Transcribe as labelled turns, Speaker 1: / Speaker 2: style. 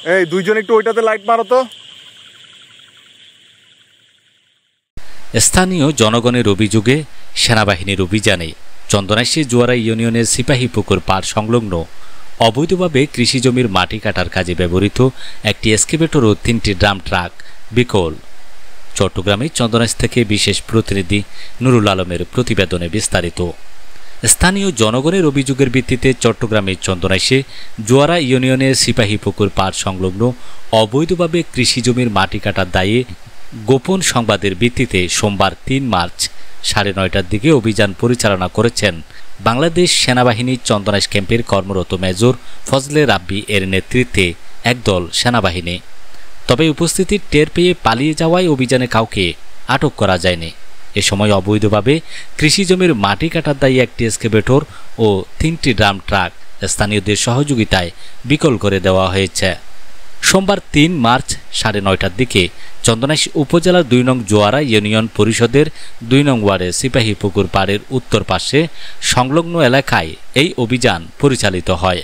Speaker 1: এই দুইজন একটু ওইটাতে লাইট মারো তো।
Speaker 2: স্থানীয় জনগণের অভিযোগে সেনাবাহিনীর অভিযানে চন্দনাইশী জোয়ারা ইউনিয়নের সিপাহীপুকুর পাড় সংলগ্ন অবৈধভাবে কৃষিজমির মাটি কাটার কাজে ব্যবহৃত একটি এক্সকেভেটর ও 3টি ড্রাম ট্রাক বিকল। চট্টগ্রামে চন্দনাইশ থেকে বিশেষ প্রতিনিধি নুরুল আলমের প্রতিবেদনে বিস্তারিত। স্থানীয় জনগণের অভিযোগের ভিত্তিতে চট্টগ্রামের চন্দনাইশে জোয়ারা ইউনিয়নের সিপাহীপুকুর পাড় সংলগ্ন অবৈধভাবে কৃষিজমির মাটি কাটার দায়ে গোপন সংবাদের ভিত্তিতে সোমবার 3 মার্চ 9:30টার দিকে অভিযান পরিচালনা করেছেন বাংলাদেশ সেনাবাহিনীর চন্দনাইশ ক্যাম্পের কর্মরত মেজর ফজলে রাব্বি এর নেতৃত্বে একদল সেনাবাহিনী। তবে উপস্থিতির টের পেয়ে পালিয়ে যাওয়ায় অভিযানে কাউকে আটক করা যায়নি। এ সময় অবৈধভাবে কৃষিজমির মাটি কাটার দায়ে একটি এক্সকেভেটর ও 3টি ড্রাম ট্রাক স্থানীয়দের সহযোগিতায় বিকল করে দেওয়া হয়েছে। সোমবার 3 মার্চ 9:30টার দিকে চন্দনাইশ উপজেলার 2 নং জোয়ারা ইউনিয়ন পরিষদের 2 নং ওয়ার্ডের সিপাহীপুকুর পাড়ের উত্তর পাশে সংলগ্ন এলাকায় এই অভিযান পরিচালিত হয়।